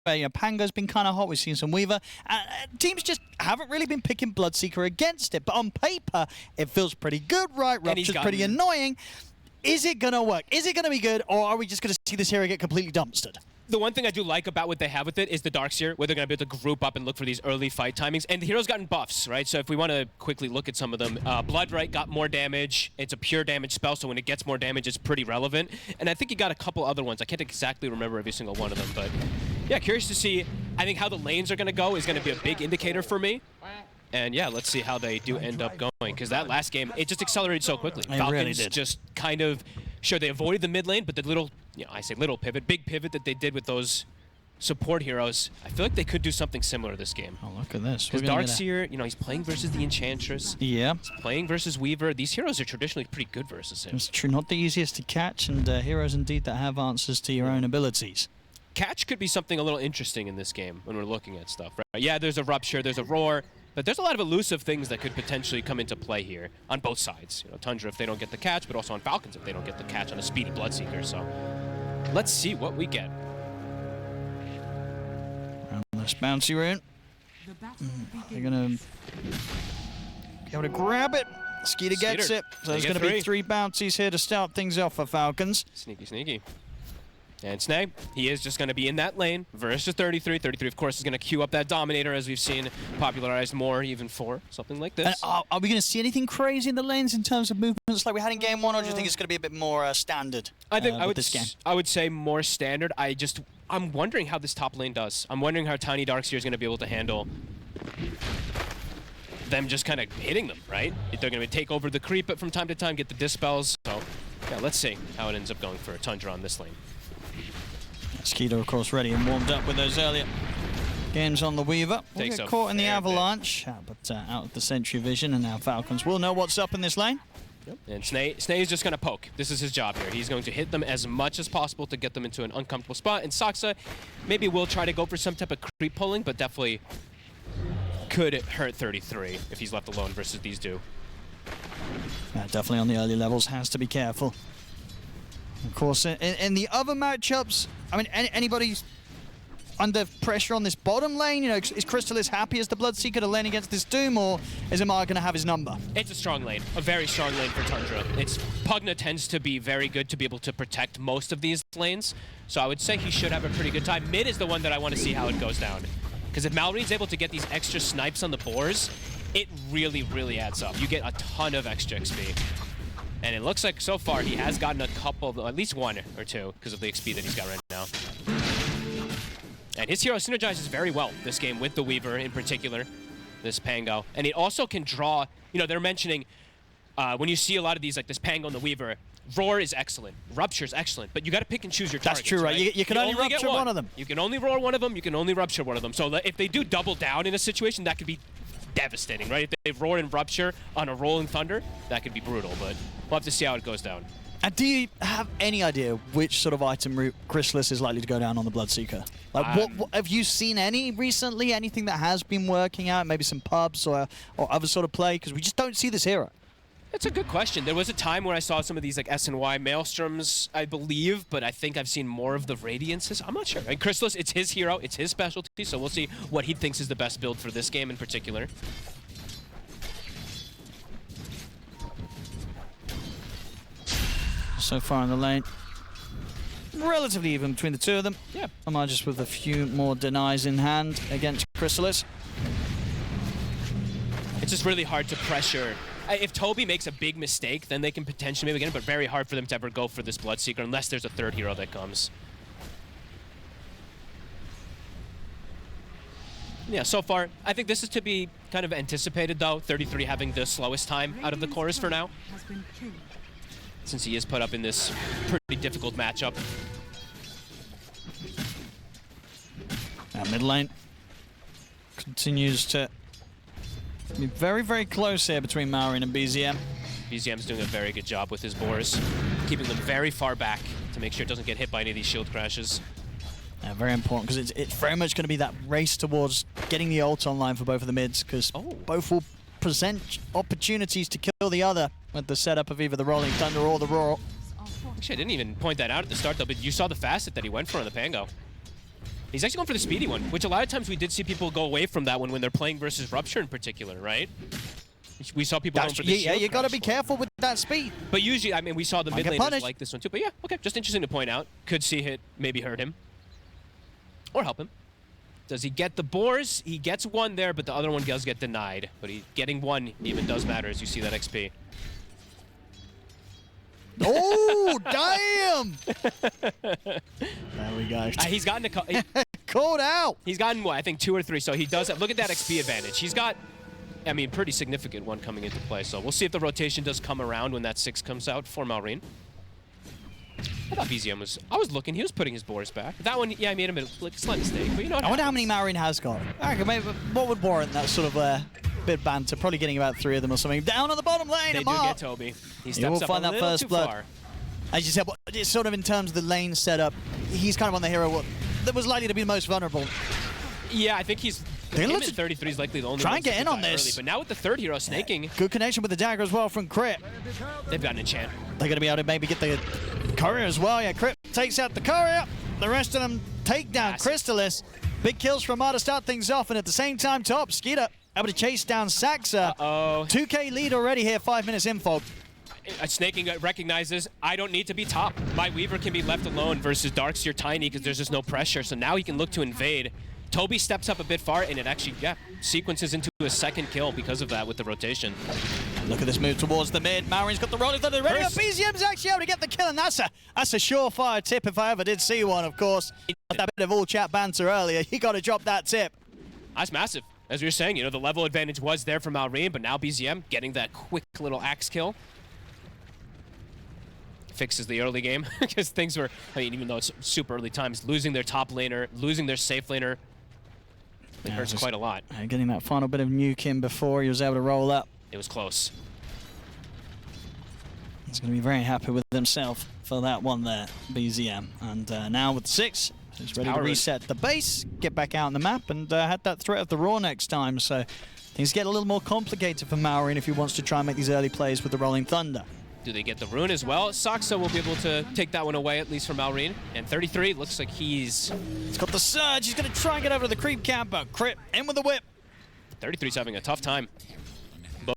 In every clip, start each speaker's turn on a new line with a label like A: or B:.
A: where, you know, Pango's been kind of hot. We've seen some Weaver. Teams just haven't really been picking Bloodseeker against it. But on paper, it feels pretty good, right? Rupture's pretty annoying. Is it going to work? Is it going to be good? Or are we just going to see this hero get completely dumpstered?
B: The one thing I do like about what they have with it is the Darkseer, where they're going to be able to group up and look for these early fight timings. And the hero's gotten buffs, right? So if we want to quickly look at some of them, Bloodright got more damage. It's a pure damage spell, so when it gets more damage, it's pretty relevant. And I think you got a couple other ones. I can't exactly remember every single one of them, but yeah, curious to see. I think how the lanes are going to go is going to be a big indicator for me. And yeah, let's see how they do end up going, because that last game, it just accelerated so quickly.
A: It
B: Falcons
A: really did.
B: just kind of, sure, they avoided the mid lane, but the little, you know, I say little pivot, big pivot that they did with those support heroes, I feel like they could do something similar this game.
A: Oh, look at this.
B: Because Darkseer, you know, he's playing versus the Enchantress.
A: Yeah.
B: He's playing versus Weaver. These heroes are traditionally pretty good versus him.
A: It's true. Not the easiest to catch, and heroes indeed that have answers to your own abilities.
B: Catch could be something a little interesting in this game when we're looking at stuff, right? Yeah, there's a Rupture, there's a Roar, but there's a lot of elusive things that could potentially come into play here on both sides. You know, Tundra if they don't get the catch, but also on Falcons if they don't get the catch on a speedy Bloodseeker. So let's see what we get.
A: This bouncy rune. They're going to be able to grab it. Skeeter gets it. So there's going to be 3 bouncies here to start things off for Falcons.
B: Sneaky, sneaky. And Snag, he is just going to be in that lane versus 33. 33, of course, is going to queue up that Dominator, as we've seen popularized more, even for something like this.
A: And are we going to see anything crazy in the lanes in terms of movements like we had in Game 1, or do you think it's going to be a bit more standard
B: I think
A: I
B: would say more standard. I'm wondering how this top lane does. I'm wondering how Tiny Darkseer is going to be able to handle them just kind of hitting them, right? If they're going to take over the creep from time to time, get the dispels. So, yeah, let's see how it ends up going for Tundra on this lane.
A: Skeeter, of course, ready and warmed up with those earlier games on the Weaver. We'll get caught in the avalanche, but out of the sentry vision, and now Falcons will know what's up in this lane.
B: Yep. And Snay is just going to poke. This is his job here. He's going to hit them as much as possible to get them into an uncomfortable spot. And Saksa maybe will try to go for some type of creep pulling, but definitely could hurt 33 if he's left alone versus these two.
A: Yeah, definitely on the early levels, has to be careful. Of course, in the other matchups, I mean, anybody under pressure on this bottom lane? You know, is Crystallis happy as the Bloodseeker to lane against this Doom, or is Amar going to have his number?
B: It's a strong lane, a very strong lane for Tundra. Pugna tends to be very good to be able to protect most of these lanes, so I would say he should have a pretty good time. Mid is the one that I want to see how it goes down, because if Mallory's able to get these extra snipes on the boars, it really, really adds up. You get a ton of extra XP. And it looks like so far he has gotten a couple, at least 1 or 2, because of the XP that he's got right now. And his hero synergizes very well this game with the Weaver in particular, this Pango. And it also can draw, you know, they're mentioning when you see a lot of these, like this Pango and the Weaver, Roar is excellent, Rupture is excellent, but you got to pick and choose your targets.
A: That's true, right? You can only Rupture one of them.
B: You can only Roar one of them, you can only Rupture one of them. So if they do double down in a situation, that could be devastating, right? If they Roar and Rupture on a Rolling Thunder, that could be brutal, but we'll have to see how it goes down.
A: And do you have any idea which sort of item route Crystallis is likely to go down on the Bloodseeker? Like, what have you seen any recently? Anything that has been working out? Maybe some pubs or other sort of play? Because we just don't see this hero.
B: That's a good question. There was a time where I saw some of these like SNY Maelstroms, I believe, but I think I've seen more of the Radiances. I'm not sure. And Crystallis, it's his hero, it's his specialty, so we'll see what he thinks is the best build for this game in particular.
A: So far in the lane, relatively even between the two of them.
B: Yeah.
A: Amar just with a few more denies in hand against Crystallis.
B: It's just really hard to pressure. If Toby makes a big mistake, then they can potentially maybe get it, but very hard for them to ever go for this Bloodseeker unless there's a third hero that comes. Yeah, so far, I think this is to be kind of anticipated, though. 33 having the slowest time out of the chorus for now, since he is put up in this pretty difficult matchup.
A: Now mid lane continues to be very, very close here between Marin and BZM.
B: BZM's doing a very good job with his boars, keeping them very far back to make sure it doesn't get hit by any of these shield crashes.
A: Yeah, very important, because it's very much going to be that race towards getting the ult online for both of the mids, because both will present opportunities to kill the other with the setup of either the Rolling Thunder or the Roar.
B: Actually, I didn't even point that out at the start, though, but you saw the facet that he went for on the Pango. He's actually going for the speedy one, which a lot of times we did see people go away from that one when they're playing versus Rupture in particular, right? We saw people going for the
A: yeah,
B: shield
A: you got to
B: crash
A: be
B: one.
A: careful with that speed.
B: But usually, I mean, we saw the mid
A: get
B: laners
A: punished.
B: like this one too. But yeah, okay, just interesting to point out. Could see hit, maybe hurt him. Or help him. Does he get the boars? He gets one there, but the other one does get denied. But getting one even does matter as you see that XP.
A: Oh, damn! There we go.
B: He's gotten
A: Called out.
B: He's gotten, what, I think 2 or 3. So he does have, look at that XP advantage. He's got, I mean, pretty significant one coming into play. So we'll see if the rotation does come around when that 6 comes out for Malrine. I thought BZM was, I was looking, he was putting his boars back. That one, yeah, I made a slight mistake, but you know what
A: I wonder how many Malrine has got. Okay, maybe, what would warrant that sort of bit of banter? Probably getting about 3 of them or something. Down on the bottom lane,
B: They do
A: Amar.
B: get Toby. He
A: will
B: steps up
A: find
B: a
A: that
B: little
A: first
B: too
A: blood.
B: far.
A: As you said, it's sort of in terms of the lane setup, he's kind of on the hero that was likely to be the most vulnerable.
B: Yeah, I think he's, him at 33 is likely the only
A: Try
B: one
A: and get in on this.
B: early, but now with the 3rd hero snaking,
A: Good connection with the dagger as well from Crit.
B: they've got an enchant.
A: They're going to be able to maybe get the courier as well. Yeah, Crit takes out the courier. The rest of them take down
B: Massive.
A: Crystalis. Big kills from Amar to start things off, and at the same time, top, Skeeter able to chase down Saxa.
B: Uh-oh.
A: 2K lead already here, 5 minutes in, Fog.
B: Snaking recognizes, I don't need to be top. My Weaver can be left alone versus Darks, you're tiny because there's just no pressure. So now he can look to invade. Toby steps up a bit far, and it actually, yeah, sequences into a 2nd kill because of that with the rotation.
A: Look at this move towards the mid. Malrine got the rolling thunder ready. BZM's actually able to get the kill, and that's a surefire tip if I ever did see one, of course. That bit of all chat banter earlier. He got to drop that tip.
B: That's massive. As we were saying, you know, the level advantage was there for Malrine, but now BZM getting that quick little axe kill. Fixes the early game because things were, I mean, even though it's super early times, losing their top laner, losing their safe laner, it hurts quite a lot.
A: Getting that final bit of nuke in before he was able to roll up.
B: It was close.
A: He's going to be very happy with himself for that one there, BZM. And now with 6, he's ready to reset the base, get back out on the map, and had that threat of the Raw next time. So things get a little more complicated for Malrine if he wants to try and make these early plays with the Rolling Thunder.
B: Do they get the rune as well? Saxa will be able to take that one away, at least from Malrine. And 33 looks like he's
A: got the surge. He's going to try and get over to the creep camper. Crit in with the whip.
B: 33's having a tough time.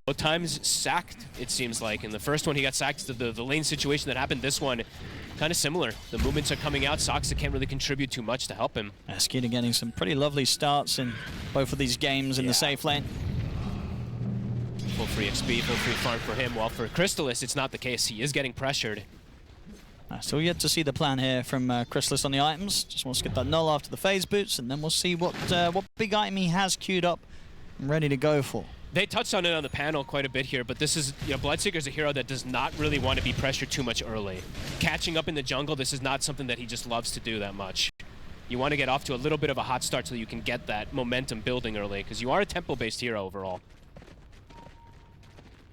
B: Both times sacked, it seems like. In the first one, he got sacked to the lane situation that happened. This one, kind of similar. The movements are coming out. Saxa can't really contribute too much to help him.
A: Skeeter getting some pretty lovely starts in both of these games in the safe lane.
B: Full free XP, full free farm for him. While for Crystalis, it's not the case. He is getting pressured.
A: Still yet to see the plan here from Crystalis on the items. Just wants to get that null after the phase boots, and then we'll see what big item he has queued up and ready to go for.
B: They touched on it on the panel quite a bit here, but this is, you know, Bloodseeker's a hero that does not really want to be pressured too much early. Catching up in the jungle, this is not something that he just loves to do that much. You want to get off to a little bit of a hot start so you can get that momentum building early, because you are a tempo-based hero overall.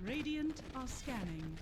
C: Radiant are scanning.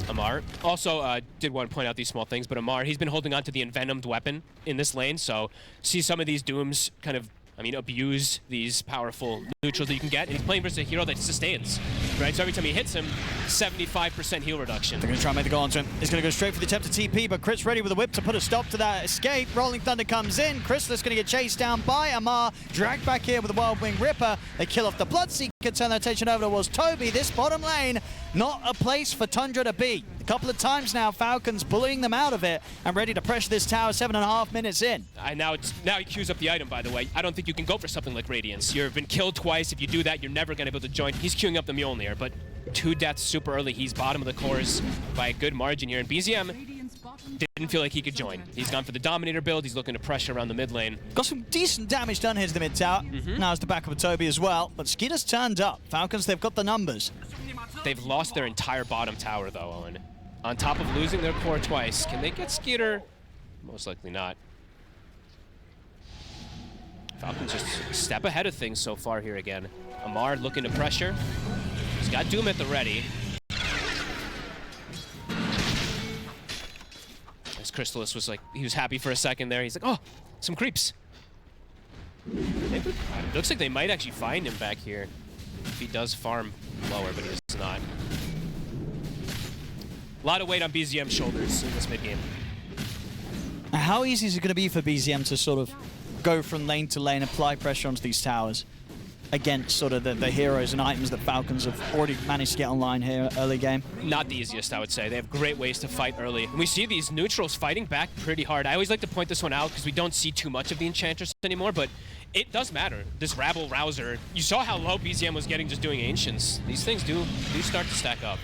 B: Amar also did want to point out these small things, but Amar, he's been holding on to the envenomed weapon in this lane, so see some of these Dooms kind of, I mean, abuse these powerful neutrals that you can get, and he's playing versus a hero that sustains, right? So every time he hits him, 75% heal reduction.
A: They're going to try and make the goal onto him. He's going to go straight for the attempt to TP, but Crit's ready with a whip to put a stop to that escape. Rolling Thunder comes in. Crystalis going to get chased down by Amar. Dragged back here with a Wild Wing Ripper. They kill off the Bloodseeker, turn their attention over towards Toby. This bottom lane, not a place for Tundra to be. A couple of times now, Falcons bullying them out of it and ready to pressure this tower 7.5 minutes in.
B: Now he queues up the item, by the way. I don't think you can go for something like Radiance. You've been killed twice. If you do that, you're never going to be able to join. He's queuing up the Mjolnir, but 2 deaths super early. He's bottom of the cores by a good margin here. And BZM didn't feel like he could join. He's gone for the Dominator build. He's looking to pressure around the mid lane.
A: Got some decent damage done here to the mid tower. Now it's the backup of Toby as well. But Skeeter's turned up. Falcons, they've got the numbers.
B: They've lost their entire bottom tower, though, Owen. On top of losing their core twice, can they get Skeeter? Most likely not. Falcons just a step ahead of things so far here again. Amar looking to pressure. He's got Doom at the ready. As Crystalis was like, he was happy for a second there. He's like, oh, some creeps. Looks like they might actually find him back here. If he does farm lower, but he does not. lot of weight on BZM's shoulders in this mid-game.
A: How easy is it going to be for BZM to sort of go from lane to lane, apply pressure onto these towers against sort of the heroes and items that Falcons have already managed to get online here early game?
B: Not the easiest, I would say. They have great ways to fight early. And we see these neutrals fighting back pretty hard. I always like to point this one out because we don't see too much of the Enchantress anymore, but it does matter. This Rabble Rouser, you saw how low BZM was getting just doing Ancients. These things do start to stack up.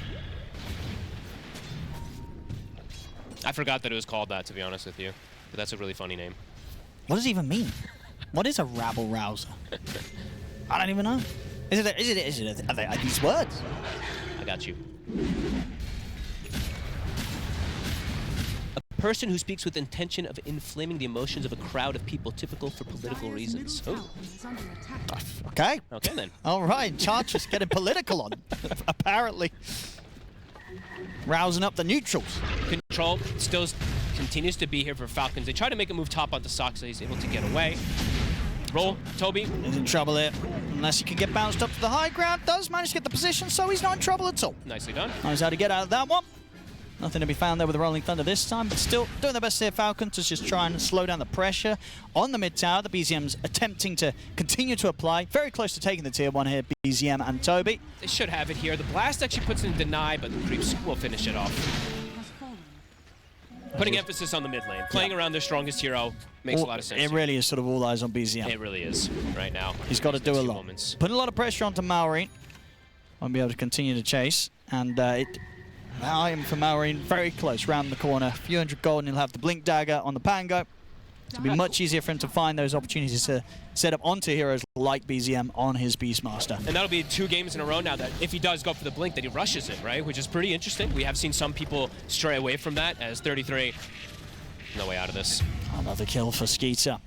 B: I forgot that it was called that, to be honest with you. But that's a really funny name.
A: What does it even mean? What is a Rabble Rouser? I don't even know. Are these words?
B: I got you. A person who speaks with intention of inflaming the emotions of a crowd of people, typical for political reasons. Oh.
A: Okay.
B: Okay, then.
A: All right, Charger's getting political on, apparently. Rousing up the neutrals.
B: Control still continues to be here for Falcons. They try to make a move top onto Sock, so he's able to get away. Roll, Toby.
A: He's in trouble here. Unless he can get bounced up to the high ground. Does manage to get the position, so he's not in trouble at all.
B: Nicely done.
A: Knows how to get out of that one. Nothing to be found there with the Rolling Thunder this time, but still doing their best here, Falcons, to just try and slow down the pressure on the mid tower. The BZM's attempting to continue to apply. Very close to taking the tier 1 here, BZM and Toby.
B: They should have it here. The blast actually puts it in deny, but the creeps will finish it off. Putting emphasis on the mid lane. Playing around their strongest hero makes a lot of sense.
A: It really is sort of all eyes on BZM.
B: It really is right now.
A: He's got to do a lot. Putting a lot of pressure onto Maureen. Won't be able to continue to chase. And I am for Maureen very close, round the corner. A few hundred gold, and he'll have the Blink Dagger on the Pango. It'll be much easier for him to find those opportunities to set up onto heroes like BZM on his Beastmaster.
B: And that'll be 2 games in a row now that if he does go for the Blink, that he rushes it, right? Which is pretty interesting. We have seen some people stray away from that as 33. No way out of this.
A: Another kill for Skeeter.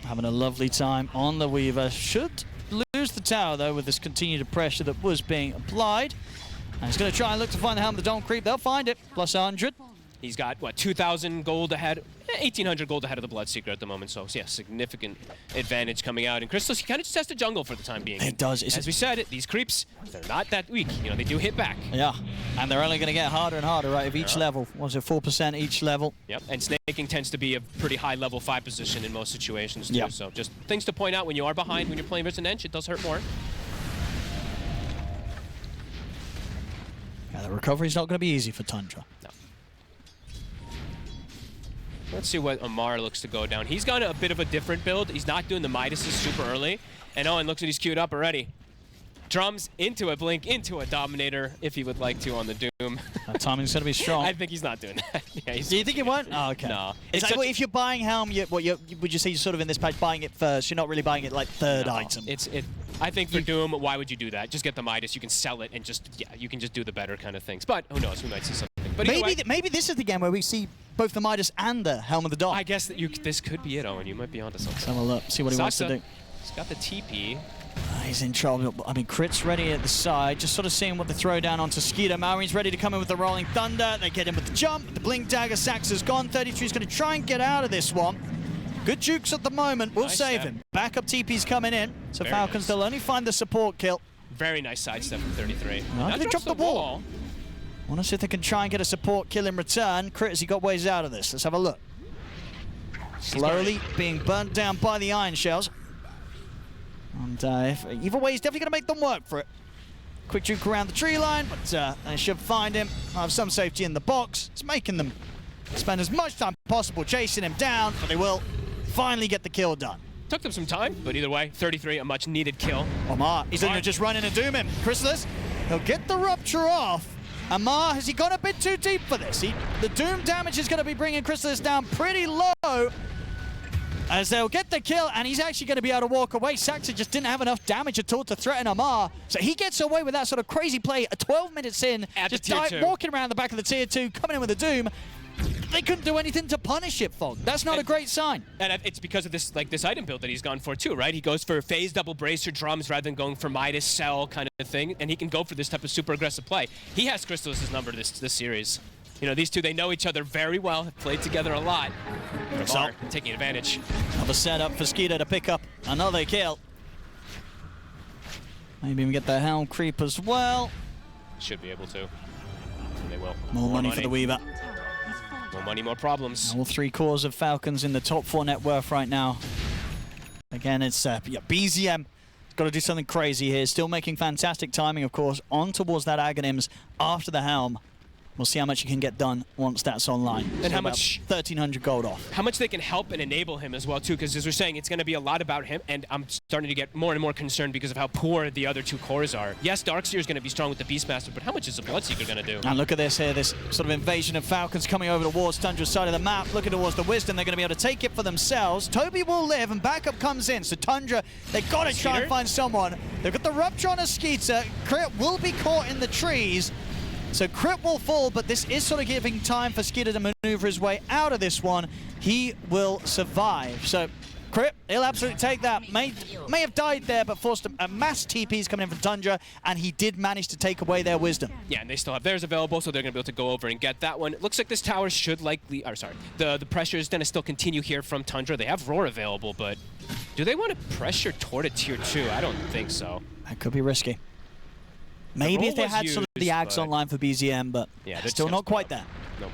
A: Having a lovely time on the Weaver. Should lose the tower, though, with this continued pressure that was being applied. And he's going to try and look to find the Helm of the Dawn Creep. They'll find it. Plus 100.
B: He's got, what, 2,000 gold ahead, 1,800 gold ahead of the Bloodseeker at the moment, so yeah, significant advantage coming out. And Crystal's, he kind of just has to jungle for the time being.
A: It does.
B: As we said, these creeps, they're not that weak. You know, they do hit back.
A: Yeah, and they're only going to get harder and harder, right, of each level. Was it 4% each level?
B: Yep, and snaking tends to be a pretty high level 5 position in most situations, too. Yep. So just things to point out when you are behind, when you're playing versus an Ench, it does hurt more.
A: Yeah, the recovery's not going to be easy for Tundra.
B: No. Let's see what Amar looks to go down. He's got a bit of a different build. He's not doing the Midases super early. And Owen looks like he's queued up already. Drums into a Blink, into a Dominator, if he would like to on the Doom.
A: That timing's going to be strong.
B: I think he's not doing that. Yeah,
A: do you think it won't? Oh, okay.
B: No.
A: It's like, well, if you're buying Helm, would you say you're sort of in this patch buying it first? You're not really buying it like third item.
B: I think for Doom, why would you do that? Just get the Midas, you can sell it, and just, yeah, you can just do the better kind of things. But who knows, we might see something. But
A: maybe this is the game where we see both the Midas and the Helm of the Dawn.
B: I guess that this could be it, Owen. You might be onto something.
A: Let's have a look, see what he wants to do.
B: He's got the TP.
A: He's in trouble. I mean, Crit's ready at the side, just sort of seeing what they throw down onto Skeeter. Maureen's ready to come in with the Rolling Thunder. They get him with the jump. The Blink Dagger. Sax is gone. 33 is going to try and get out of this one. Good jukes at the moment. We'll save him. Backup TP's coming in. So very Falcons, nice. They'll only find the support kill.
B: Very nice sidestep from 33.
A: Now they drop the wall. I want to see if they can try and get a support kill in return. Crit, has he got ways out of this? Let's have a look. Slowly being burnt down by the Iron Shells. And either way, he's definitely going to make them work for it. Quick juke around the tree line, but they should find him. Have some safety in the box. It's making them spend as much time possible chasing him down, but they will finally get the kill done.
B: Took them some time, but either way, 33, a much needed kill.
A: Amar, he's going to just run in and doom him. Chrysalis, he'll get the Rupture off. Amar, has he gone a bit too deep for this? The doom damage is going to be bringing Chrysalis down pretty low. As they'll get the kill, and he's actually going to be able to walk away. Saxa just didn't have enough damage at all to threaten Amar. So he gets away with that sort of crazy play 12 minutes in. Just walking around the back of the tier 2, coming in with a Doom. They couldn't do anything to punish it, Fog. That's not a great sign.
B: And it's because of this item build that he's gone for too, right? He goes for phase double bracer drums rather than going for Midas cell kind of thing, and he can go for this type of super aggressive play. He has Crystal's number this series. You know, these two, they know each other very well, have played together a lot. So, taking advantage.
A: Another setup for Skeeter to pick up another kill. Maybe even get the Helm creep as well.
B: Should be able to. They will.
A: More money for the Weaver.
B: More money, more problems.
A: All 3 cores of Falcons in the top 4 net worth right now. Again, it's yeah, BZM. Got to do something crazy here. Still making fantastic timing, of course, on towards that Aghanims after the Helm. We'll see how much you can get done once that's online.
B: And
A: so
B: how much
A: 1,300 gold off.
B: How much they can help and enable him as well, too, because as we're saying, it's going to be a lot about him, and I'm starting to get more and more concerned because of how poor the other 2 cores are. Yes, Darkseer is going to be strong with the Beastmaster, but how much is the Bloodseeker going to do?
A: And look at this here, this sort of invasion of Falcons coming over towards Tundra's side of the map, looking towards the Wisdom. They're going to be able to take it for themselves. Toby will live, and backup comes in. So Tundra, they've got to try and find someone. They've got the Rupture on a Skeeter. Crit will be caught in the trees. So Crit will fall, but this is sort of giving time for Skeeter to maneuver his way out of this one. He will survive. So Crit, he'll absolutely take that. May have died there, but forced a mass TPs coming in from Tundra, and he did manage to take away their Wisdom.
B: Yeah, and they still have theirs available, so they're going to be able to go over and get that one. It looks like this tower should likely, or sorry, the pressure is going to still continue here from Tundra. They have Roar available, but do they want to pressure toward a tier 2? I don't think so.
A: That could be risky. Maybe if they had sort of the Axe online for BZM, but yeah, they're still not quite there.
B: Nope.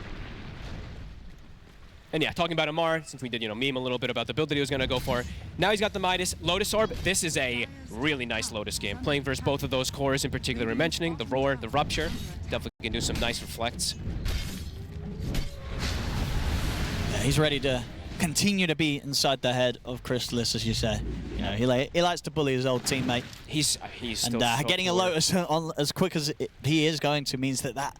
B: And yeah, talking about Amar, since we did, meme a little bit about the build that he was going to go for. Now he's got the Midas, Lotus Orb. This is a really nice Lotus game. Playing versus both of those cores in particular we're mentioning, the Roar, the Rupture. Definitely can do some nice reflects.
A: Yeah, he's ready to continue to be inside the head of Chrysalis, as you say. He likes to bully his old teammate.
B: He's still
A: and getting a Lotus on as quick as he is going to means that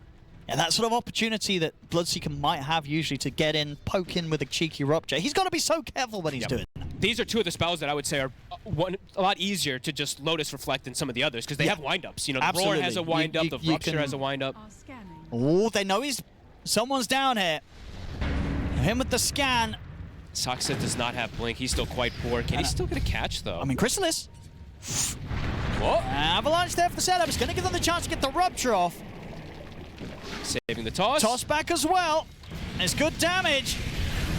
A: sort of opportunity that Bloodseeker might have usually to get in, poke in with a cheeky Rupture. He's got to be so careful when he's doing it.
B: These are 2 of the spells that I would say are a lot easier to just Lotus reflect than some of the others because they have windups. The Roar has a windup, the Rupture has a windup.
A: Oh, they know someone's down here. Him with the scan.
B: Saksa does not have Blink. He's still quite poor. Can he still get a catch, though?
A: I mean, Chrysalis.
B: Whoa.
A: Avalanche there for the setup. It's going to give them the chance to get the Rupture off.
B: Saving the toss.
A: Toss back as well. It's good damage.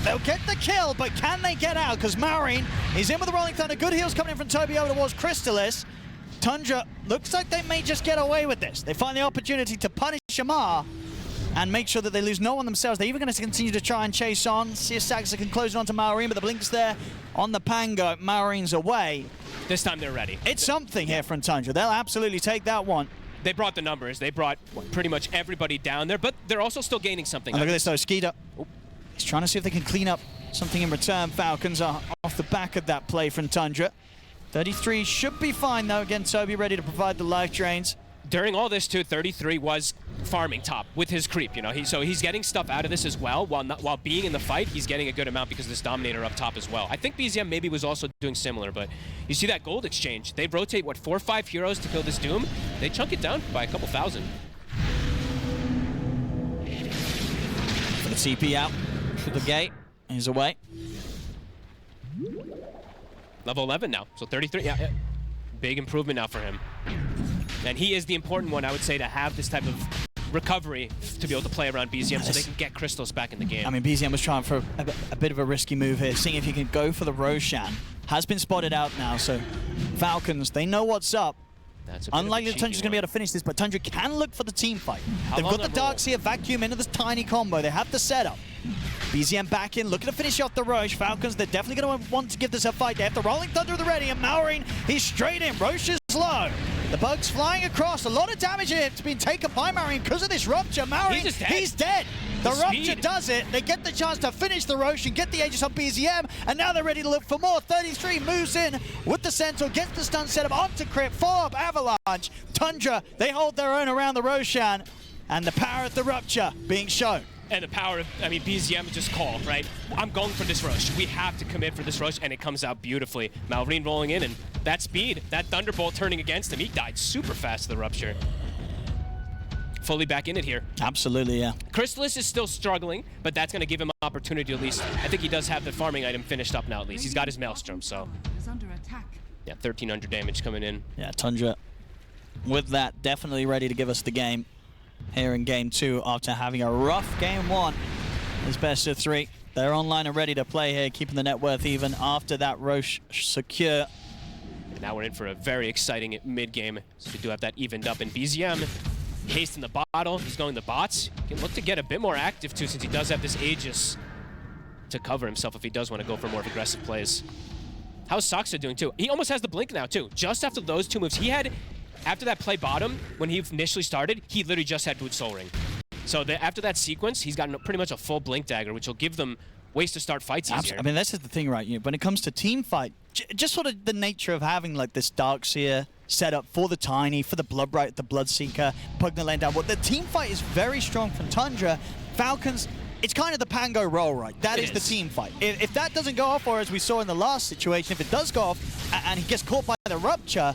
A: They'll get the kill, but can they get out? Because Marine, he's in with the Rolling Thunder. Good heals coming in from Toby over towards Chrysalis. Tundra looks like they may just get away with this. They find the opportunity to punish Amar and make sure that they lose no one themselves. They're even going to continue to try and chase on. See if Saxa can close it onto Maureen, but the Blink's there on the Pango. Maureen's away.
B: This time they're ready.
A: It's something here from Tundra. They'll absolutely take that one.
B: They brought the numbers. They brought pretty much everybody down there, but they're also still gaining something.
A: And look at this though, Skeeter. He's trying to see if they can clean up something in return. Falcons are off the back of that play from Tundra. 33 should be fine though. Again, Toby ready to provide the life drains.
B: During all this too, 33 was farming top with his creep, so he's getting stuff out of this as well. While being in the fight, he's getting a good amount because of this Dominator up top as well. I think BZM maybe was also doing similar, but you see that gold exchange. They rotate, 4 or 5 heroes to kill this Doom. They chunk it down by a couple thousand.
A: For the TP out through the gate. He's away.
B: Level 11 now, so 33, yeah. Big improvement now for him. And he is the important one, I would say, to have this type of recovery to be able to play around BZM so they can get crystals back in the game.
A: I mean, BZM was trying for a bit of a risky move here, seeing if he can go for the Roshan. Has been spotted out now, so Falcons, they know what's up. Unlikely that Tundra's going to be able to finish this, but Tundra can look for the team fight. They've got the Darkseer vacuum into this tiny combo. They have the setup. BZM back in, looking to finish off the Roche. Falcons, they're definitely going to want to give this a fight. They have the Rolling Thunder at the ready, and Maureen, he's straight in. Roche is low. The bug's flying across. A lot of damage here. It's been taken by Maureen because of this Rupture. Maureen, he's dead. The Rupture does it. They get the chance to finish the Roche and get the Aegis on BZM, and now they're ready to look for more. 33 moves in with the Centaur, gets the stun setup onto Crit, follow-up Avalanche. Tundra, they hold their own around the Roshan, and the power of the Rupture being shown.
B: And the power of, BZM just call, right? I'm going for this rush. We have to commit for this rush, and it comes out beautifully. Malrine rolling in, and that speed, that Thunderbolt turning against him, he died super fast to the Rupture. Fully back in it here.
A: Absolutely, yeah.
B: Chrysalis is still struggling, but that's going to give him an opportunity at least. I think he does have the farming item finished up now at least. He's got his Maelstrom, so. Yeah, 1,300 damage coming in.
A: Yeah, Tundra, with that, definitely ready to give us the game here in Game 2 after having a rough Game 1. It's best of 3. They're online and ready to play here, keeping the net worth even after that Roche secure.
B: And now we're in for a very exciting mid-game, so we do have that evened up in BZM. haste in the bottle. He's going the bots. He can look to get a bit more active too, since he does have this Aegis to cover himself if he does want to go for more aggressive plays. How's Saksa doing too? He almost has the blink now too. Just after those two moves, he had, after that play bottom, when he initially started, he literally just had Boot Soul Ring. So after that sequence, he's gotten pretty much a full blink dagger, which will give them ways to start fights easier.
A: I mean, that's just the thing, right? When it comes to team fight, just sort of the nature of having like this Darkseer set up for the Tiny, for the Bloodbright, the Bloodseeker, Pugna laying down. Well, the team fight is very strong from Tundra. Falcons, it's kind of the Pango roll, right? That is the team fight. If that doesn't go off, or as we saw in the last situation, if it does go off and he gets caught by the Rupture,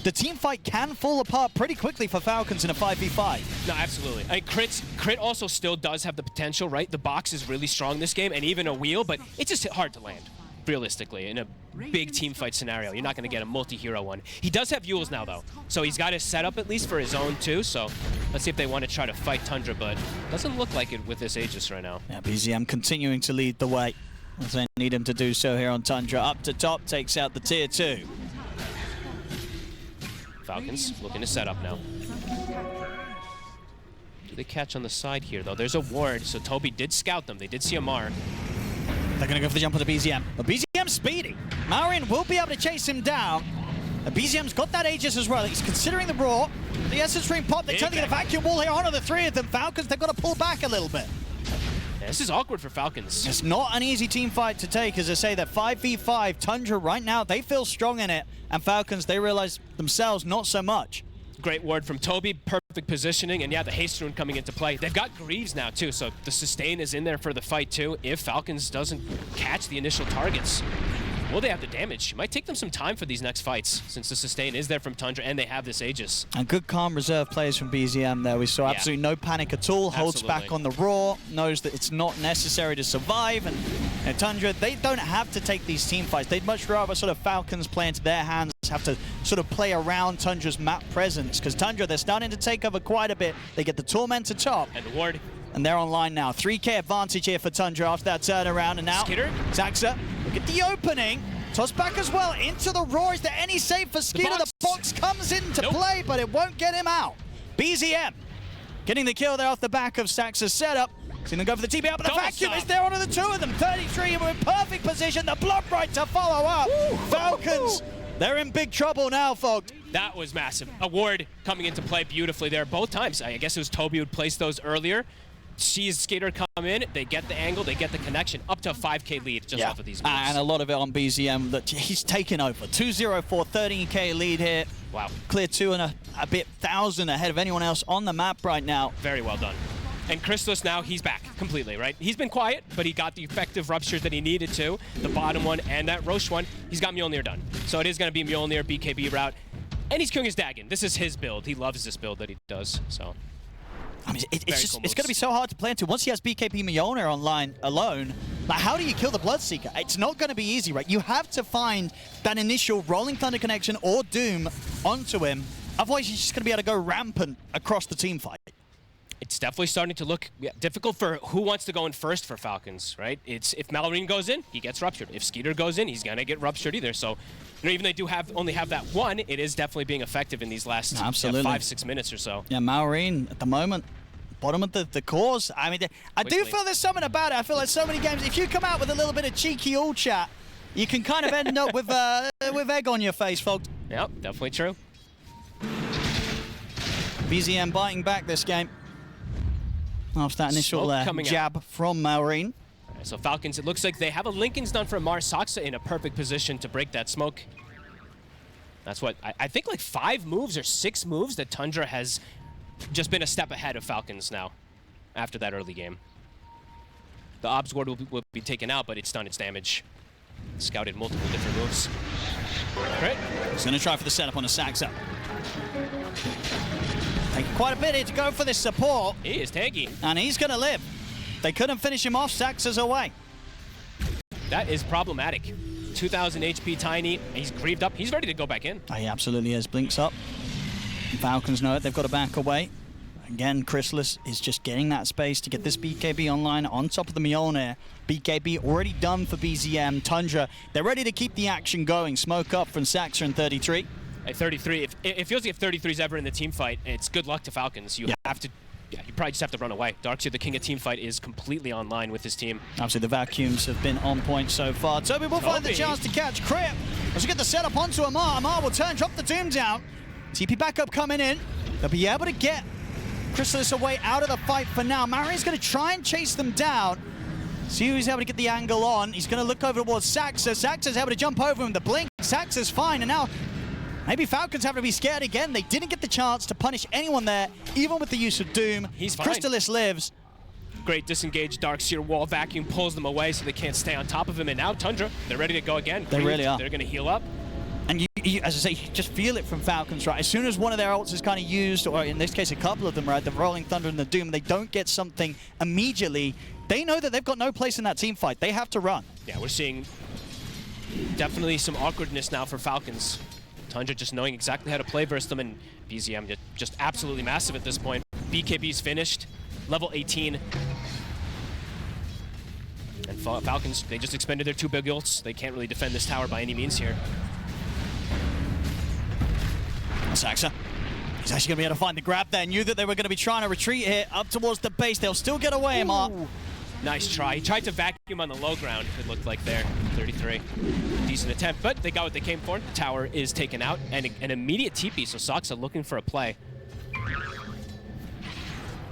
A: the team fight can fall apart pretty quickly for Falcons in a 5v5.
B: No, absolutely. I mean, Crit also still does have the potential, right? The box is really strong this game, and even a wheel, but it's just hard to land, realistically. In a big team fight scenario, you're not going to get a multi-hero one. He does have Yules now, though, so he's got his setup at least for his own, too, so let's see if they want to try to fight Tundra, but doesn't look like it with this Aegis right now.
A: Yeah, BZM continuing to lead the way, as they need him to do so here on Tundra. Up to top, takes out the tier 2.
B: Falcons looking to set up now. Do they catch on the side here, though? There's a ward, so Toby did scout them. They did see Amar.
A: They're going to go for the jump on the BZM. But BZM's speedy. Marin will be able to chase him down. The BZM's got that Aegis as well. He's considering the Raw. The Xtreme pop. They're trying to get a vacuum wall here onto the three of them. Falcons, they've got to pull back a little bit.
B: Yeah, this is awkward for Falcons.
A: It's not an easy team fight to take. As I say, that 5v5, Tundra right now, they feel strong in it. And Falcons, they realize themselves not so much.
B: Great ward from Toby, perfect positioning, and yeah, the haste rune coming into play. They've got Greaves now too, so the sustain is in there for the fight too. If Falcons doesn't catch the initial targets, will they have the damage? It might take them some time for these next fights, since the sustain is there from Tundra and they have this Aegis.
A: And good calm reserve plays from BZM there. We saw absolutely no panic at all. Holds back on the Raw, knows that it's not necessary to survive. And Tundra, they don't have to take these team fights. They'd much rather sort of Falcons play into their hands, have to sort of play around Tundra's map presence. Because Tundra, they're starting to take over quite a bit. They get the Tormentor top.
B: And the ward.
A: And they're online now. 3K advantage here for Tundra after that turnaround. And now,
B: Skitter.
A: Zaxa, look at the opening. Toss back as well into the Raw. Is there any save for Skitter? The box comes into play, but it won't get him out. BZM getting the kill there off the back of Zaxa's setup. He's going to go for the TB out, but the vacuum is there onto the two of them. 33 in perfect position. The Bloodbright to follow up. Falcons, they're in big trouble now, folks.
B: That was massive. A ward coming into play beautifully there both times. I guess it was Toby who placed those earlier. Sees Skater come in, they get the angle, they get the connection, up to a 5K lead just off of these moves.
A: And a lot of it on BZM that he's taken over. 2-0-4, 13K lead here.
B: Wow.
A: Clear 2 and a bit 1,000 ahead of anyone else on the map right now.
B: Very well done. And Christos now, he's back completely, right? He's been quiet, but he got the effective ruptures that he needed to. The bottom one and that Roche one, he's got Mjolnir done. So it is going to be Mjolnir, BKB route. And he's killing his Dagon. This is his build. He loves this build that he does, so.
A: I mean, it's going to be so hard to play into. Once he has BKB Mjolnir online alone, like, how do you kill the Bloodseeker? It's not going to be easy, right? You have to find that initial Rolling Thunder connection or Doom onto him. Otherwise, he's just going to be able to go rampant across the team fight.
B: It's definitely starting to look difficult for who wants to go in first for Falcons, right? It's if Malorine goes in, he gets ruptured. If Skeeter goes in, he's gonna get ruptured either. So, even they do only have that one, it is definitely being effective in these last 5-6 minutes or so.
A: Yeah, Malorine at the moment, bottom of the cores. I mean, I do feel there's something about it. I feel like so many games, if you come out with a little bit of cheeky all chat, you can kind of end up with egg on your face, folks.
B: Yep, definitely true.
A: BZM biting back this game. After that initial jab from Malorine.
B: Right, so Falcons, it looks like they have a Lincoln's done for Mars. Saksa in a perfect position to break that smoke. That's what, I think like 5 moves or 6 moves that Tundra has just been a step ahead of Falcons now after that early game. The Obs Ward will be taken out, but it's done its damage. Scouted multiple different moves. Right.
A: He's going to try for the setup on a Zaxa. Taking quite a bit here to go for this support.
B: He is tanky.
A: And he's going to live. They couldn't finish him off. Zaxa's away.
B: That is problematic. 2,000 HP Tiny. He's grieved up. He's ready to go back in.
A: Oh, he absolutely is. Blinks up. Falcons know it. They've got to back away. Again, Chrysalis is just getting that space to get this BKB online on top of the Mjolnir. BKB already done for BZM. Tundra, they're ready to keep the action going. Smoke up from Zaxa and 33.
B: At 33, if it feels like if 33 is ever in the team fight, it's good luck to Falcons. You have to, you probably just have to run away. Darkseer, the king of team fight, is completely online with his team.
A: Absolutely, the vacuums have been on point so far. Toby will find the chance to catch Crip. As we get the setup onto Amar, Amar will turn, drop the Doom down. TP backup coming in. They'll be able to get Chrysalis away out of the fight for now. Mari's going to try and chase them down. See who's able to get the angle on. He's going to look over towards Saxa. Saxa's able to jump over him. The blink, Saxa's fine, and now maybe Falcons have to be scared again. They didn't get the chance to punish anyone there, even with the use of Doom.
B: He's fine.
A: Chrysalis lives.
B: Great disengaged Darkseer wall vacuum pulls them away so they can't stay on top of him. And now Tundra, they're ready to go again.
A: They really are.
B: They're going to heal up.
A: And you, as I say, you just feel it from Falcons, right? As soon as one of their ults is kind of used, or in this case a couple of them, right, the Rolling Thunder and the Doom, they don't get something immediately. They know that they've got no place in that team fight. They have to run.
B: Yeah, we're seeing definitely some awkwardness now for Falcons. Tundra just knowing exactly how to play versus them, and BZM just absolutely massive at this point. BKB's finished, level 18. And Falcons, they just expended their 2 big ults. They can't really defend this tower by any means here.
A: Saxa, he's actually going to be able to find the grab there. Knew that they were going to be trying to retreat here up towards the base. They'll still get away, Mark.
B: Nice try. He tried to vacuum on the low ground, it looked like there. 33. Decent attempt, but they got what they came for. The tower is taken out, and an immediate TP, so Saxa looking for a play.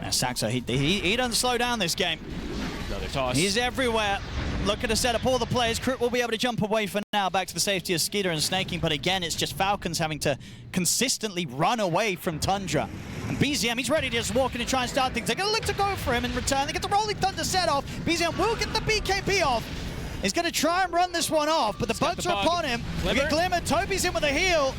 A: Now Saxa, he doesn't slow down this game.
B: Another toss.
A: He's everywhere. Looking to set up all the players. Crit will be able to jump away for now, back to the safety of Skeeter and Snaking, but again, it's just Falcons having to consistently run away from Tundra. And BZM, he's ready to just walk in and try and start things. They're going to look to go for him in return. They get the Rolling Thunder set off. BZM will get the BKB off. He's going to try and run this one off, but the bugs are upon him. We get Glimmer. Toby's in with a heal.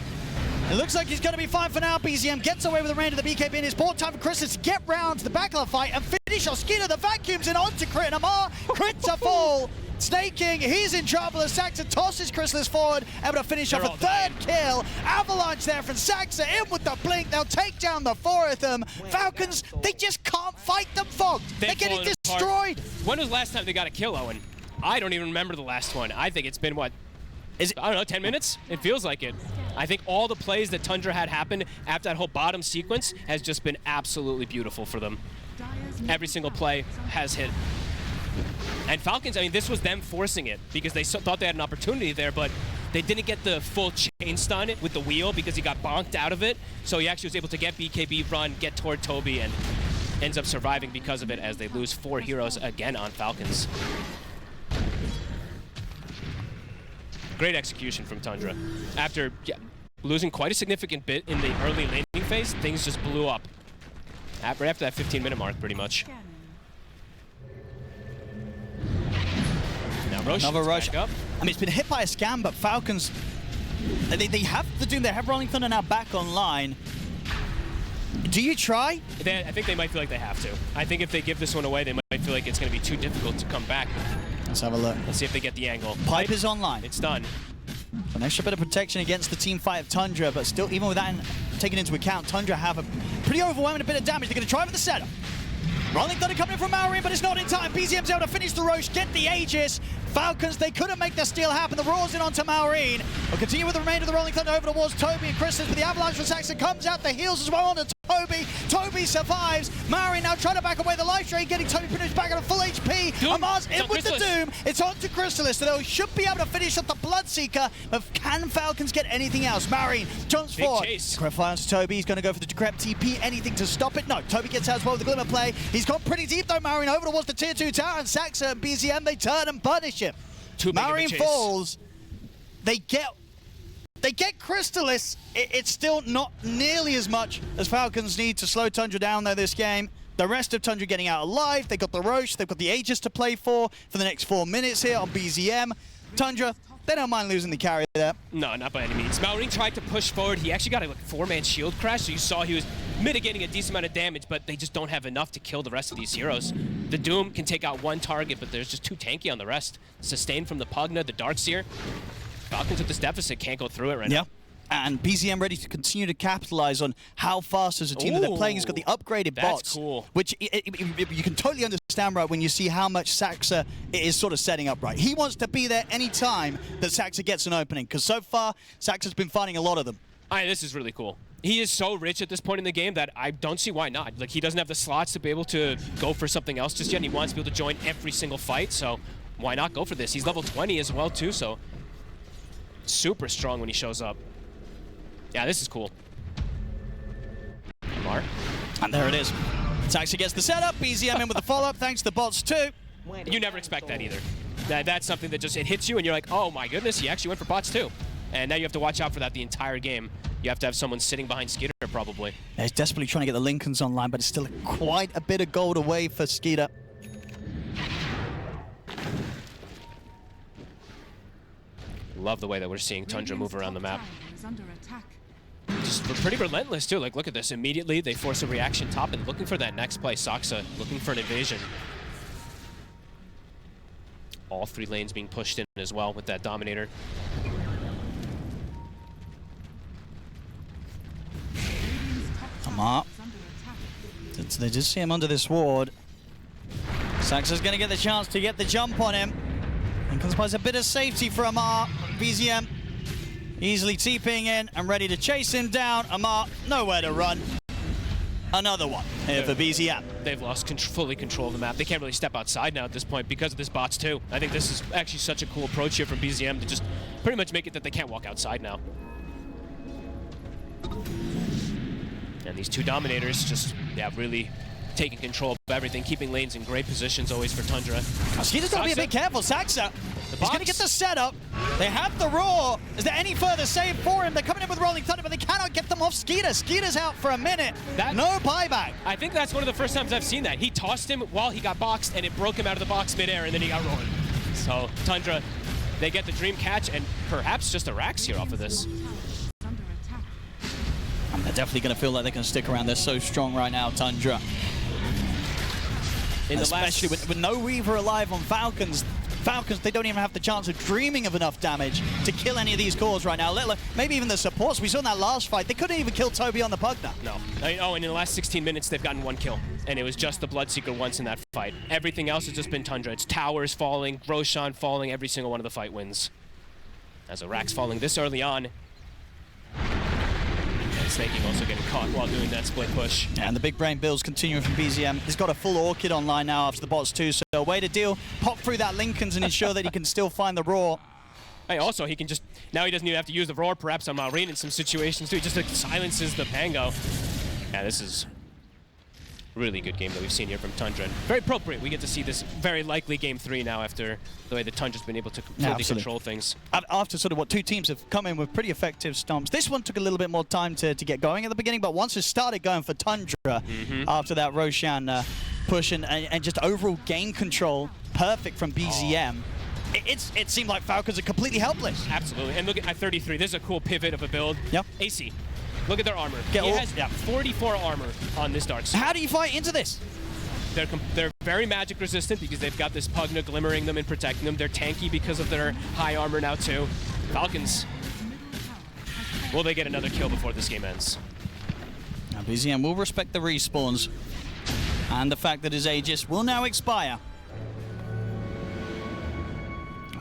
A: It looks like he's going to be fine for now. BZM gets away with the range of the BKB, and it's ball time for Chrysalis to get round to the back of the fight and finish off Skeeter. The vacuums in onto Crit, and Amar, Crit to fall. Snaking, he's in trouble as Saxa tosses Chrysalis forward, able to finish off a third kill. Avalanche there from Saxa, in with the blink. They'll take down the 4 of them. Falcons, they just can't fight them, Fogged. They're getting destroyed.
B: When was the last time they got a kill, Owen? I don't even remember the last one. I think it's been, what? Is it, I don't know, 10 minutes? It feels like it. I think all the plays that Tundra had happen after that whole bottom sequence has just been absolutely beautiful for them. Every single play has hit. And Falcons, I mean, this was them forcing it because they thought they had an opportunity there, but they didn't get the full chain stun with the wheel because he got bonked out of it. So he actually was able to get BKB run, get toward Toby, and ends up surviving because of it as they lose 4 heroes again on Falcons. Great execution from Tundra. After losing quite a significant bit in the early laning phase, things just blew up. Right after that 15-minute mark, pretty much. Now Roshan,
A: another rush.
B: Up.
A: I mean, it's been hit by a scam, but Falcons, they have the Doom. They have Rolling Thunder now back online. Do you try?
B: I think they might feel like they have to. I think if they give this one away, they might feel like it's going to be too difficult to come back.
A: Let's have a look.
B: Let's see if they get the angle.
A: Pipe is online.
B: It's done.
A: An extra bit of protection against the team fight of Tundra, but still, even with that taken into account, Tundra have a pretty overwhelming bit of damage. They're going to try with the setup. Rolling Thunder coming in from Maureen, but it's not in time. BZM's able to finish the Roche, get the Aegis. Falcons, they couldn't make their steal happen. The Roar's in onto Maureen. We'll continue with the remainder of the Rolling Thunder over towards Toby and Chrysalis, but the Avalanche from Saxon comes out, the heals as well onto Toby. Toby survives. Maureen now trying to back away the life drain, getting Toby finished back at a full HP. Amar's in with the Doom. It's onto Chrysalis, so they should be able to finish up the Bloodseeker, but can Falcons get anything else? Maureen jumps forward. Decrep fires to Toby. He's going to go for the Decrep TP. Anything to stop it? No. Toby gets out as well with the Glimmer play. He's gone pretty deep though, Maureen, over towards the tier 2 tower, and Saxa and BZM, they turn and punish him. Maureen falls. They get Chrysalis. It's still not nearly as much as Falcons need to slow Tundra down though this game. The rest of Tundra getting out alive. They got the Roche. They've got the Aegis to play for the next 4 minutes here on BZM. Tundra, they don't mind losing the carry there.
B: No, not by any means. Maureen tried to push forward. He actually got a 4-man shield crash, so you saw he was mitigating a decent amount of damage, but they just don't have enough to kill the rest of these heroes. The Doom can take out 1 target, but there's just too tanky on the rest. Sustained from the Pugna, the Darkseer. Falcons with this deficit can't go through it right now.
A: And BZM ready to continue to capitalize on how fast as a team that they're playing. It's got the upgraded bots,
B: cool.
A: Which you can totally understand, right, when you see how much Saxa is sort of setting up, right. He wants to be there any time that Saxa gets an opening, because so far, Saxa's been finding a lot of them.
B: This is really cool. He is so rich at this point in the game that I don't see why not. Like, he doesn't have the slots to be able to go for something else just yet. He wants to be able to join every single fight, so why not go for this? He's level 20 as well, too, so super strong when he shows up. Yeah, this is cool. Mar.
A: And there it is. Saxa gets the setup, BZM in with the follow-up, thanks to the bots too.
B: You never expect that either. That's something that just, it hits you and you're like, oh my goodness, he actually went for bots too. And now you have to watch out for that the entire game. You have to have someone sitting behind Skeeter, probably.
A: Yeah, he's desperately trying to get the Lincolns online, but it's still quite a bit of gold away for Skeeter.
B: Love the way that we're seeing Tundra move around the map. Just pretty relentless, too. Like, look at this. Immediately, they force a reaction top and looking for that next play. Saxa looking for an invasion. All 3 lanes being pushed in as well with that Dominator.
A: Amar. They just see him under this ward. Saxa's going to get the chance to get the jump on him. And provides a bit of safety for Amar. BZM easily TPing in and ready to chase him down. Amar, nowhere to run. Another one here for BZM.
B: They've lost fully control of the map. They can't really step outside now at this point because of this bots too. I think this is actually such a cool approach here from BZM to just pretty much make it that they can't walk outside now. And these 2 Dominators just, yeah, really taking control of everything, keeping lanes in great positions always for Tundra.
A: Skeeter's got to be a bit careful. Saxa, he's going to get the setup. They have the Roar. Is there any further save for him? They're coming in with Rolling Thunder, but they cannot get them off Skeeter. Skeeter's out for a minute. No buyback.
B: I think that's one of the first times I've seen that. He tossed him while he got boxed, and it broke him out of the box midair, and then he got roared. So Tundra, they get the dream catch, and perhaps just a Rax here off of this.
A: And they're definitely going to feel like they can stick around. They're so strong right now, Tundra. Especially with no Weaver alive on Falcons. Falcons, they don't even have the chance of dreaming of enough damage to kill any of these cores right now. Maybe even the supports. We saw in that last fight, they couldn't even kill Toby on the Pugna.
B: No. Oh, and in the last 16 minutes, they've gotten 1 kill. And it was just the Bloodseeker once in that fight. Everything else has just been Tundra. It's towers falling, Roshan falling, every single one of the fight wins. As a Rax falling this early on. Snaking also getting caught while doing that split push.
A: And the big brain builds continuing from BZM. He's got a full Orchid online now after the bots too, so a way to deal, pop through that Lincolns and ensure that he can still find the Roar.
B: Hey, also, he can just, now he doesn't even have to use the Roar perhaps on Maureen in some situations too. He just silences the Pango. Yeah, this is really good game that we've seen here from Tundra. And very appropriate. We get to see this very likely game 3 now after the way that Tundra's been able to completely control things.
A: After sort of what 2 teams have come in with pretty effective stomps. This one took a little bit more time to get going at the beginning, but once it started going for Tundra after that Roshan push and just overall game control, perfect from BZM. It seemed like Falcons are completely helpless.
B: Absolutely. And look at 33. This is a cool pivot of a build.
A: Yep.
B: AC. Look at their armor. He has 44 armor on this Dark Sword.
A: How do you fight into this?
B: They're very magic resistant because they've got this Pugna glimmering them and protecting them. They're tanky because of their high armor now too. Falcons, will they get another kill before this game ends?
A: Now BZM will respect the respawns and the fact that his Aegis will now expire.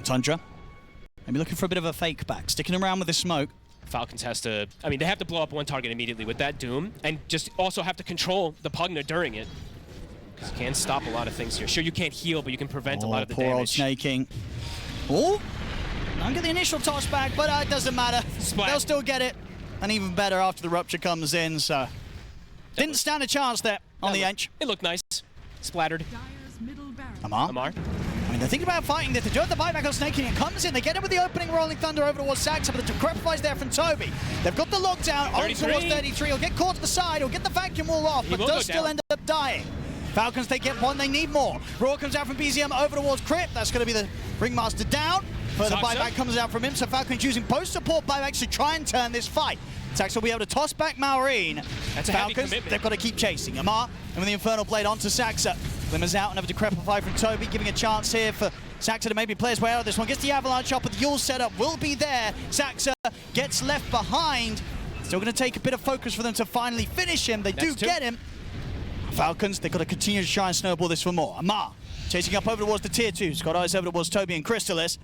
A: Tundra, maybe looking for a bit of a fake back, sticking around with the smoke.
B: Falcons has to, I mean, they have to blow up 1 target immediately with that Doom, and just also have to control the Pugna during it. Because you can stop a lot of things here. Sure, you can't heal, but you can prevent a lot of the damage.
A: Poor old snaking. Oh, don't get the initial toss back, but it doesn't matter.
B: Splat.
A: They'll still get it, and even better after the rupture comes in, so. Didn't stand a chance there on the edge.
B: It looked nice. Splattered.
A: Amar. I mean, they're thinking about fighting this. They do have the buyback on Snaking. It comes in. They get it with the opening Rolling Thunder over towards Saxa, but the Decrepify's there from Toby. They've got the lockdown on towards 33. He'll get caught to the side. He'll get the vacuum wall off, but does still end up dying. Falcons, they get 1. They need more. Roar comes out from BZM over towards Crypt. That's going to be the Ringmaster down. Further buyback comes out from him, so Falcons using both support buybacks to try and turn this fight. Saxa will be able to toss back Maureen.
B: That's a
A: Falcons, they've got to keep chasing. Amar, and with the Infernal Blade onto Saxa. Glimmers out, another Decrepify from Toby, giving a chance here for Saxa to maybe play his way out of this one. Gets the Avalanche up, but the Yule setup will be there. Saxa gets left behind. Still going to take a bit of focus for them to finally finish him. They do get him. Falcons, they've got to continue to try and snowball this for more. Amar chasing up over towards the tier 2. Got eyes over towards Toby and Crystalis.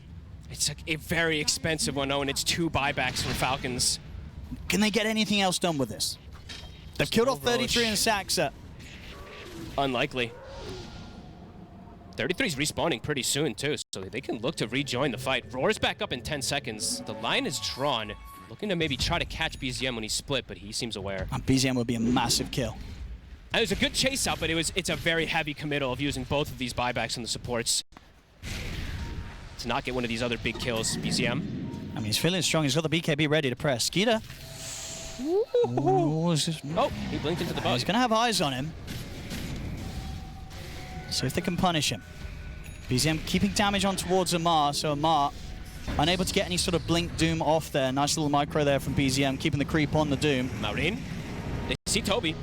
B: It's a very expensive one, and it's 2 buybacks for Falcons.
A: Can they get anything else done with this? They've killed off 33 in Saxa.
B: Unlikely. 33's respawning pretty soon, too, so they can look to rejoin the fight. Roar's back up in 10 seconds. The line is drawn. Looking to maybe try to catch BZM when he split, but he seems aware.
A: And BZM would be a massive kill.
B: And it was a good chase out, but it's a very heavy committal of using both of these buybacks on the supports to not get one of these other big kills. BZM.
A: I mean, he's feeling strong. He's got the BKB ready to press. Skeeter. Oh,
B: he blinked into the bug.
A: He's going to have eyes on him. See if they can punish him. BZM keeping damage on towards Amar, so Amar unable to get any sort of blink Doom off there. Nice little micro there from BZM, keeping the creep on the Doom.
B: Maureen. They see Toby.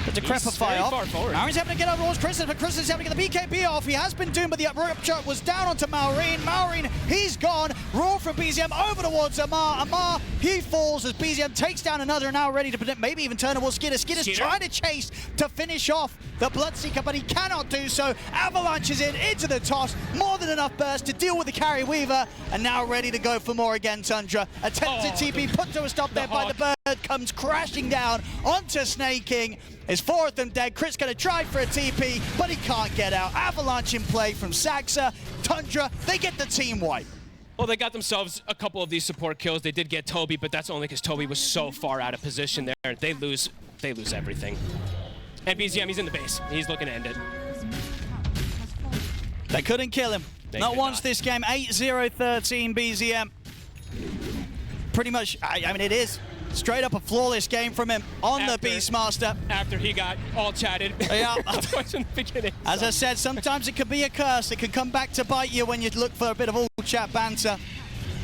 A: The Decrepify off. Maureen's having to get over towards Kristen, but Kristen's having to get the BKB off. He has been doomed, but the rupture was down onto Maureen. Maureen, he's gone. Roar from BZM over towards Amar. Amar, he falls as BZM takes down another, now ready to maybe even turn towards Skidder. Skidder's trying to chase to finish off the Bloodseeker, but he cannot do so. Avalanches into the toss. More than enough burst to deal with the Carry Weaver, and now ready to go for more again, Tundra. Attempted TP, put to a stop there by the bird, comes crashing down onto Snake King. Is 4 of them dead. Crit's going to try for a TP, but he can't get out. Avalanche in play from Saxa. Tundra, they get the team wipe.
B: Well, they got themselves a couple of these support kills. They did get Toby, but that's only because Toby was so far out of position there. They lose everything. And BZM, he's in the base. He's looking to end it.
A: They couldn't kill him. Not once this game. 8-0-13 BZM. Pretty much, I mean, it is straight up a flawless game from him on the Beastmaster.
B: After he got all chatted.
A: Yeah.
B: in the beginning.
A: As I said, sometimes it can be a curse. It can come back to bite you when you look for a bit of all chat banter.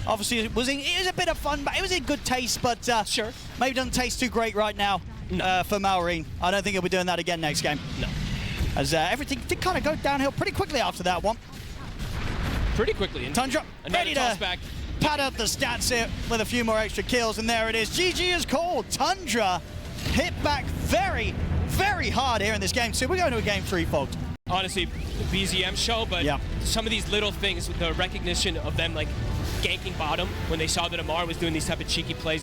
A: Obviously, it was a bit of fun, but it was in good taste, but
B: sure,
A: maybe doesn't taste too great right now for Maureen. I don't think he'll be doing that again next game.
B: No.
A: As everything did kind of go downhill pretty quickly after that one.
B: Pretty quickly.
A: Tundra ready to pad out the stats here with a few more extra kills, and there it is. GG is called. Tundra hit back very, very hard here in this game. So we're going to a game 3, folks.
B: Honestly, BZM show, but some of these little things, the recognition of them like ganking bottom when they saw that Amar was doing these type of cheeky plays.